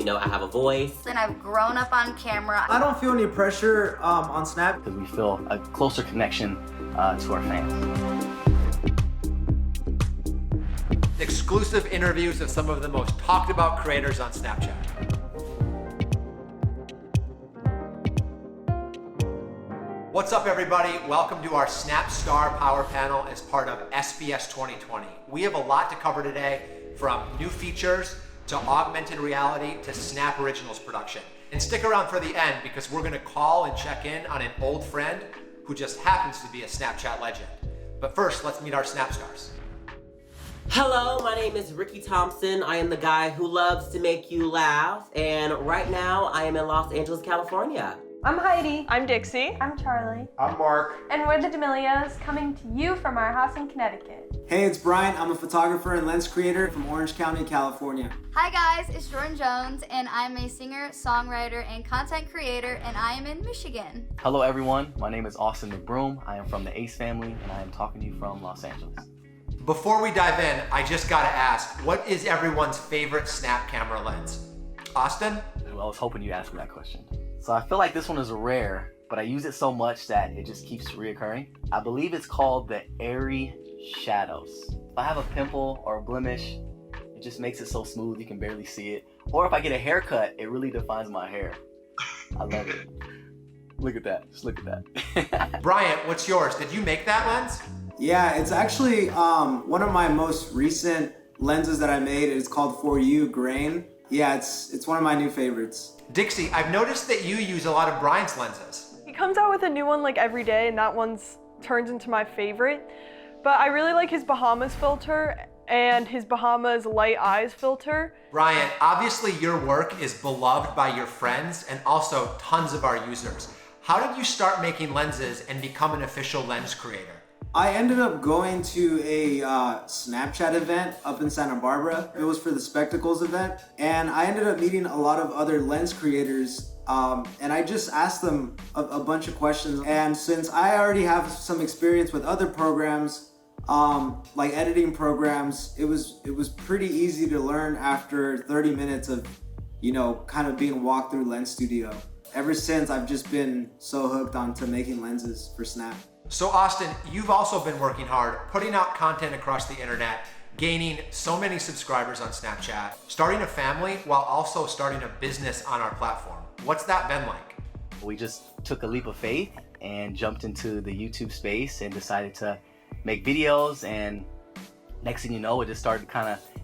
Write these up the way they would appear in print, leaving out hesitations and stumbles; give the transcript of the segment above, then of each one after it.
you know, I have a voice. And I've grown up on camera. I don't feel any pressure on Snap. Because we feel a closer connection to our fans. Exclusive interviews of some of the most talked about creators on Snapchat. What's up, everybody? Welcome to our Snap Star Power Panel as part of SBS 2020. We have a lot to cover today, from new features to augmented reality to Snap Originals production. And stick around for the end because we're gonna call and check in on an old friend who just happens to be a Snapchat legend. But first, let's meet our Snap Stars. Hello, my name is Rickey Thompson. I am the guy who loves to make you laugh. And right now, I am in Los Angeles, California. I'm Heidi. I'm Dixie. I'm Charli. I'm Mark. And we're the D'Amelios, coming to you from our house in Connecticut. Hey, it's Bryant. I'm a photographer and lens creator from Orange County, California. Hi guys, it's Jordyn Jones, and I'm a singer, songwriter, and content creator, and I am in Michigan. Hello everyone, my name is McBroom. I am from the Ace family and I am talking to you from Los Angeles. Before we dive in, I just gotta ask, what is everyone's favorite Snap camera lens? Austin? Well, I was hoping you'd ask me that question. So I feel like this one is rare, but I use it so much that it just keeps reoccurring. I believe it's called the Airy Shadows. If I have a pimple or a blemish, it just makes it so smooth you can barely see it. Or if I get a haircut, it really defines my hair. I love it. Look at that, just look at that. Bryant, what's yours? Did you make that lens? Yeah, it's actually one of my most recent lenses that I made. It's called For You Grain. Yeah, it's one of my new favorites. Dixie, I've noticed that you use a lot of Bryant's lenses. He comes out with a new one like every day, and that one's turns into my favorite. But I really like his Bahamas filter and his Bahamas Light Eyes filter. Bryant, obviously your work is beloved by your friends and also tons of our users. How did you start making lenses and become an official lens creator? I ended up going to a Snapchat event up in Santa Barbara. It was for the Spectacles event. And I ended up meeting a lot of other lens creators. And I just asked them a bunch of questions. And since I already have some experience with other programs, like editing programs, it was pretty easy to learn after 30 minutes of, kind of being walked through Lens Studio. Ever since, I've just been so hooked onto making lenses for Snap. So Austin, you've also been working hard, putting out content across the internet, gaining so many subscribers on Snapchat, starting a family while also starting a business on our platform. What's that been like? We just took a leap of faith and jumped into the YouTube space and decided to make videos, and next thing you know, it just started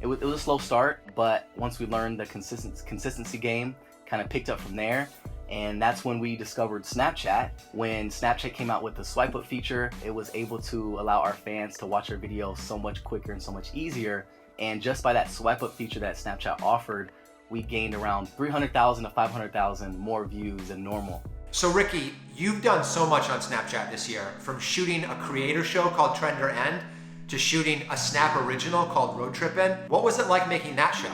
it was a slow start, but once we learned the consistency game, kind of picked up from there. And that's when we discovered Snapchat. When Snapchat came out with the swipe up feature, it was able to allow our fans to watch our videos so much quicker and so much easier. And just by that swipe up feature that Snapchat offered, we gained around 300,000 to 500,000 more views than normal. So Rickey, you've done so much on Snapchat this year, from shooting a creator show called Trend or End to shooting a Snap original called Road Trippin'. What was it like making that show?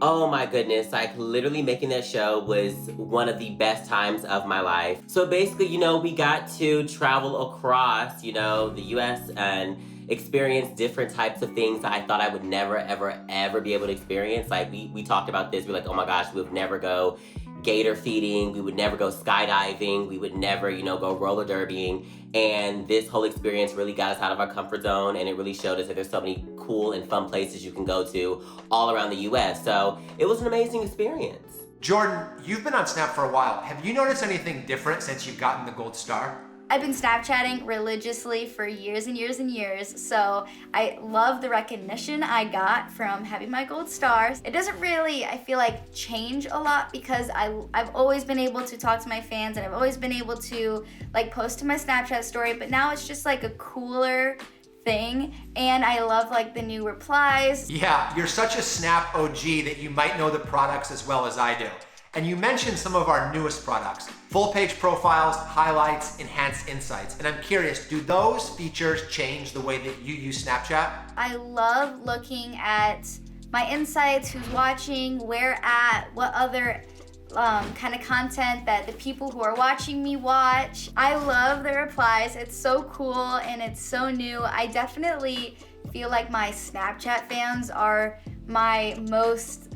Oh my goodness, like literally making that show was one of the best times of my life. So basically, we got to travel across, the US and experience different types of things that I thought I would never, ever be able to experience. Like we talked about this, we're like, oh my gosh, we would never go gator feeding, we would never go skydiving, we would never, go roller derbying. And this whole experience really got us out of our comfort zone, and it really showed us that there's so many cool and fun places you can go to all around the US. So it was an amazing experience. Jordyn, you've been on Snap for a while. Have you noticed anything different since you've gotten the gold star? I've been Snapchatting religiously for years and years and years, so I love the recognition I got from having my gold stars. It doesn't really, I feel like, change a lot because I've always been able to talk to my fans, and I've always been able to post to my Snapchat story, but now it's just a cooler thing, and I love the new replies. Yeah, you're such a Snap OG that you might know the products as well as I do. And you mentioned some of our newest products: full page profiles, highlights, enhanced insights. And I'm curious, do those features change the way that you use Snapchat? I love looking at my insights, who's watching, where at, what other kind of content that the people who are watching me watch. I love the replies. It's so cool and it's so new. I definitely feel like my Snapchat fans are my most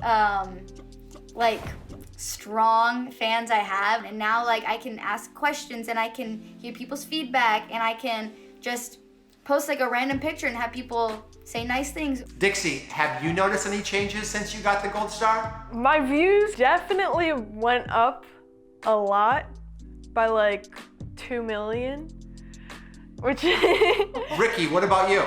strong fans I have, and now like I can ask questions and I can hear people's feedback and I can just post like a random picture and have people say nice things. Dixie, have you noticed any changes since you got the gold star? My views definitely went up a lot by like 2 million, which Rickey, what about you?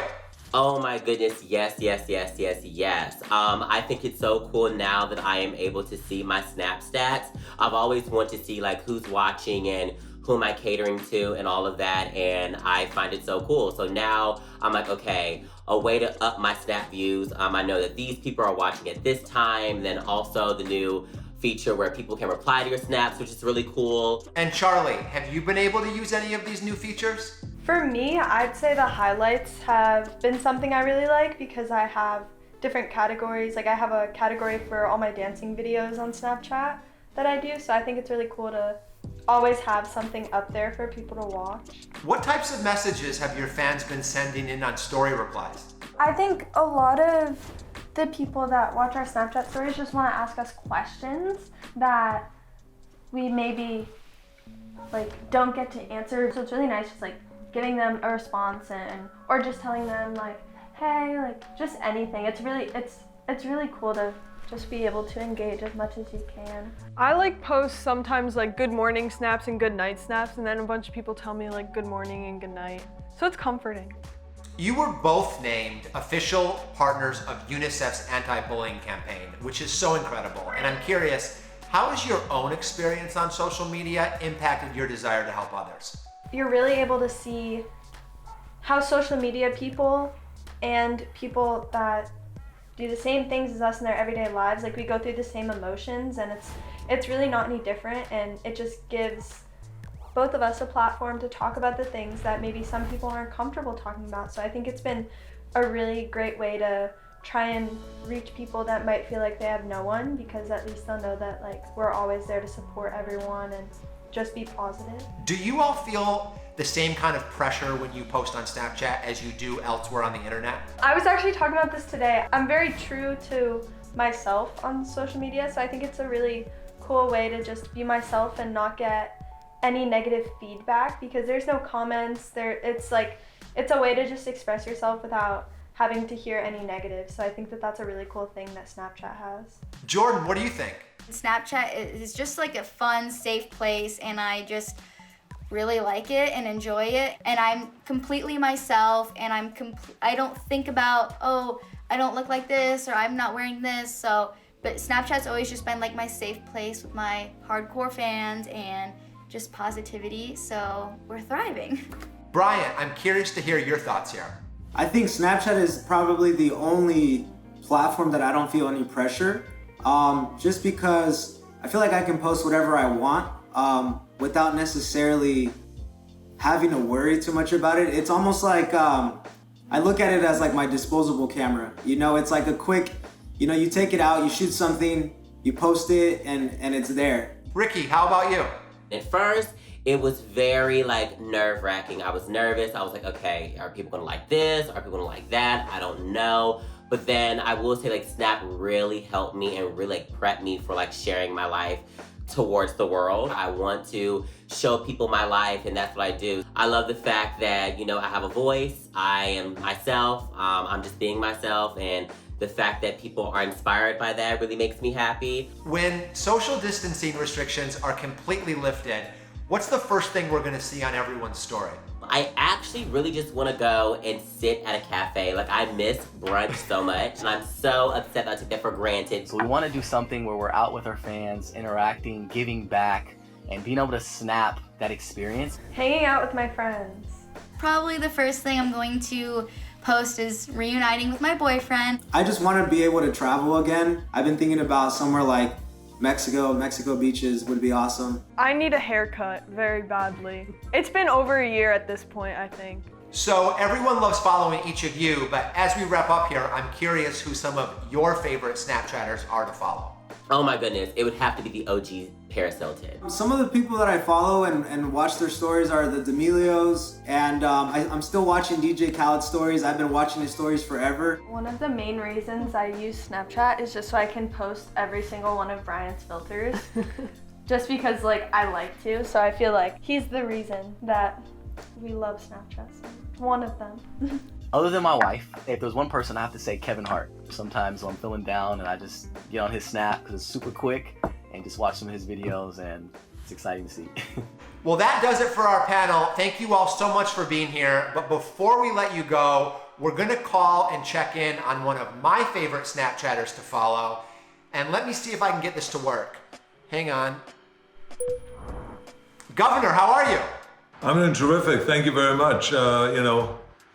Oh my goodness, yes. I think it's so cool now that I am able to see my Snap stats. I've always wanted to see like who's watching and who am I catering to and all of that, and I find it so cool. So now I'm like, okay, a way to up my Snap views. I know that these people are watching at this time, then also the new feature where people can reply to your snaps, which is really cool. And Charli, have you been able to use any of these new features? For me, I'd say the highlights have been something I really like because I have different categories. Like I have a category for all my dancing videos on Snapchat that I do, so I think it's really cool to always have something up there for people to watch. What types of messages have your fans been sending in on story replies? I think a lot of the people that watch our Snapchat stories just want to ask us questions that we maybe like don't get to answer. So it's really nice just like giving them a response or just telling them like, hey, like just anything. It's really cool to just be able to engage as much as you can. I like post sometimes like good morning snaps and good night snaps, and then a bunch of people tell me like good morning and good night. So it's comforting. You were both named official partners of UNICEF's anti-bullying campaign, which is so incredible. And I'm curious, how has your own experience on social media impacted your desire to help others? You're really able to see how social media people and people that do the same things as us in their everyday lives, like we go through the same emotions, and it's really not any different, and it just gives both of us a platform to talk about the things that maybe some people aren't comfortable talking about. So I think it's been a really great way to try and reach people that might feel like they have no one, because at least they'll know that like we're always there to support everyone and just be positive. Do you all feel the same kind of pressure when you post on Snapchat as you do elsewhere on the internet? I was actually talking about this today. I'm very true to myself on social media, so I think it's a really cool way to just be myself and not get any negative feedback, because there's no comments there. It's a way to just express yourself without having to hear any negative. So I think that that's a really cool thing that Snapchat has. Jordyn, what do you think? Snapchat is just like a fun, safe place, and I just really like it and enjoy it. And I'm completely myself, and I don't think about, oh, I don't look like this or I'm not wearing this. But Snapchat's always just been like my safe place with my hardcore fans and just positivity, so we're thriving. Bryant, I'm curious to hear your thoughts here. I think Snapchat is probably the only platform that I don't feel any pressure, just because I feel like I can post whatever I want without necessarily having to worry too much about it. It's almost like I look at it as like my disposable camera. You know, it's like a quick, you take it out, you shoot something, you post it, and it's there. Rickey, how about you? At first, it was very like nerve-wracking. I was nervous. I was like, okay, are people gonna like this? Are people gonna like that? I don't know. But then I will say like Snap really helped me and really like prepped me for like sharing my life towards the world. I want to show people my life, and that's what I do. I love the fact that, I have a voice. I am myself. I'm just being myself, and the fact that people are inspired by that really makes me happy. When social distancing restrictions are completely lifted, what's the first thing we're gonna see on everyone's story? I actually really just want to go and sit at a cafe. Like, I miss brunch so much, and I'm so upset that I took that for granted. So we want to do something where we're out with our fans, interacting, giving back, and being able to snap that experience. Hanging out with my friends. Probably the first thing I'm going to post is reuniting with my boyfriend. I just want to be able to travel again. I've been thinking about somewhere like Mexico beaches would be awesome. I need a haircut very badly. It's been over a year at this point, I think. So everyone loves following each of you, but as we wrap up here, I'm curious who some of your favorite Snapchatters are to follow. Oh my goodness, it would have to be the OG Paris Hilton. Some of the people that I follow and watch their stories are the D'Amelios, and I'm still watching DJ Khaled's stories. I've been watching his stories forever. One of the main reasons I use Snapchat is just so I can post every single one of Bryant's filters. Just because like I like to, so I feel like he's the reason that we love Snapchat. So one of them. Other than my wife, if there's one person, I have to say Kevin Hart. Sometimes when I'm feeling down and I just get on his Snap because it's super quick and just watch some of his videos, and it's exciting to see. Well, that does it for our panel. Thank you all so much for being here. But before we let you go, we're gonna call and check in on one of my favorite Snapchatters to follow. And let me see if I can get this to work. Hang on. Governor, how are you? I'm doing terrific. Thank you very much.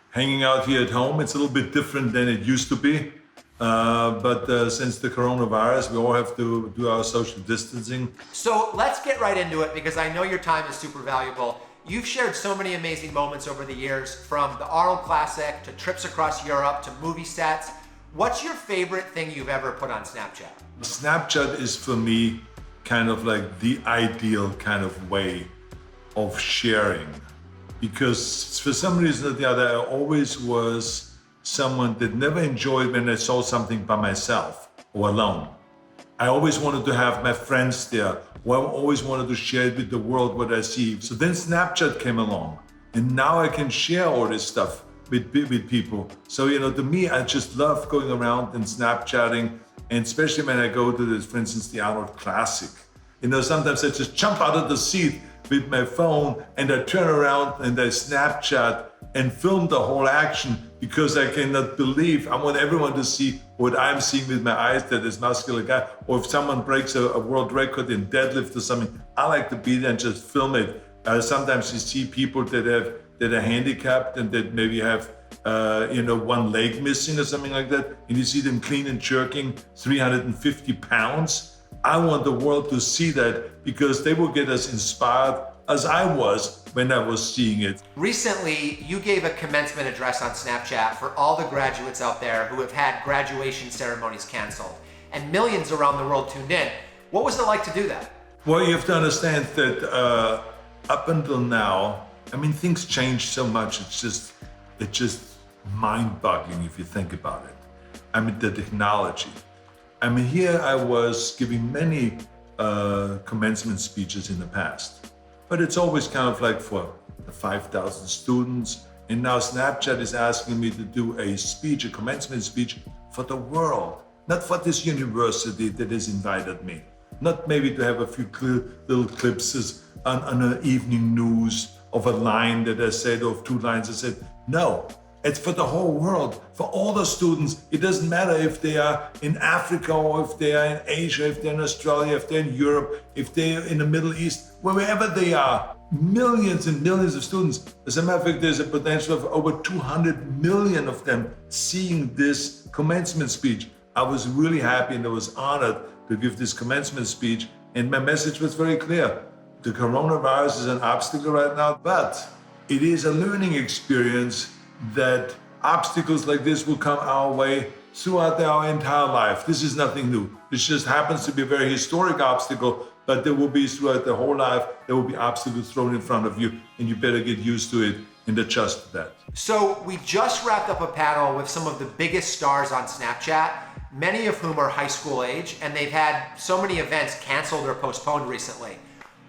Hanging out here at home, it's a little bit different than it used to be. But since the coronavirus, we all have to do our social distancing. So let's get right into it because I know your time is super valuable. You've shared so many amazing moments over the years, from the Arnold Classic to trips across Europe to movie sets. What's your favorite thing you've ever put on Snapchat? Snapchat is for me kind of like the ideal kind of way of sharing. Because for some reason or the other, I always was someone that never enjoyed when I saw something by myself or alone. I always wanted to have my friends there, or I always wanted to share it with the world what I see. So then Snapchat came along, and now I can share all this stuff with people. So, to me, I just love going around and Snapchatting, and especially when I go to this, for instance, the Arnold Classic. Sometimes I just jump out of the seat with my phone and I turn around and I Snapchat and film the whole action because I cannot believe. I want everyone to see what I'm seeing with my eyes, that this muscular guy. Or if someone breaks a world record in deadlift or something, I like to be there and just film it. Sometimes you see people that are handicapped and that maybe have one leg missing or something like that, and you see them clean and jerking 350 pounds. I want the world to see that because they will get as inspired as I was when I was seeing it. Recently, you gave a commencement address on Snapchat for all the graduates out there who have had graduation ceremonies canceled, and millions around the world tuned in. What was it like to do that? Well, you have to understand that up until now, things change so much. It's just mind-boggling if you think about it. The technology. Here I was giving many commencement speeches in the past, but it's always kind of like for the 5,000 students. And now Snapchat is asking me to do a commencement speech for the world, not for this university that has invited me, not maybe to have a few little clips on an evening news of a line that I said, or of 2 lines I said. No. It's for the whole world, for all the students. It doesn't matter if they are in Africa or if they are in Asia, if they're in Australia, if they're in Europe, if they're in the Middle East, wherever they are. Millions and millions of students. As a matter of fact, there's a potential of over 200 million of them seeing this commencement speech. I was really happy and I was honored to give this commencement speech. And my message was very clear. The coronavirus is an obstacle right now, but it is a learning experience that obstacles like this will come our way throughout our entire life. This is nothing new. This just happens to be a very historic obstacle, but there will be throughout the whole life, there will be obstacles thrown in front of you, and you better get used to it and adjust to that. So we just wrapped up a panel with some of the biggest stars on Snapchat, many of whom are high school age, and they've had so many events canceled or postponed recently.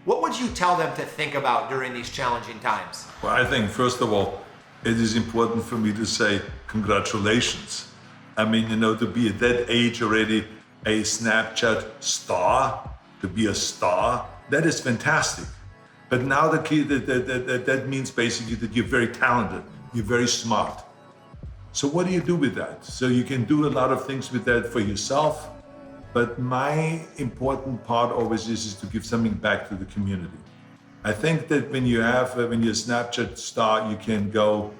What would you tell them to think about during these challenging times? Well, I think, first of all, it is important for me to say congratulations. To be at that age already a Snapchat star, to be a star, that is fantastic. But now the key that means basically that you're very talented, you're very smart. So what do you do with that? So you can do a lot of things with that for yourself, but my important part always is to give something back to the community. I think that when you're a Snapchat star, you can go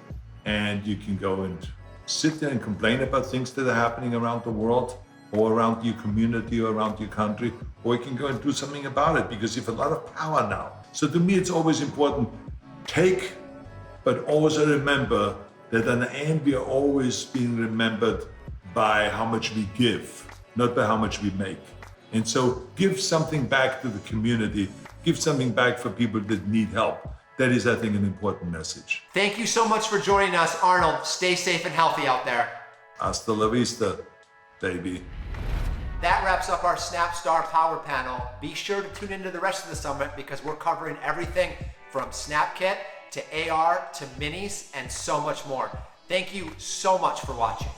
and sit there and complain about things that are happening around the world or around your community or around your country, or you can go and do something about it because you have a lot of power now. So to me, it's always important, take but also remember that in the end, we are always being remembered by how much we give, not by how much we make. And so give something back to the community, give something back for people that need help. That is, I think, an important message. Thank you so much for joining us, Arnold. Stay safe and healthy out there. Hasta la vista, baby. That wraps up our SnapStar Power Panel. Be sure to tune into the rest of the summit because we're covering everything from SnapKit to AR to minis and so much more. Thank you so much for watching.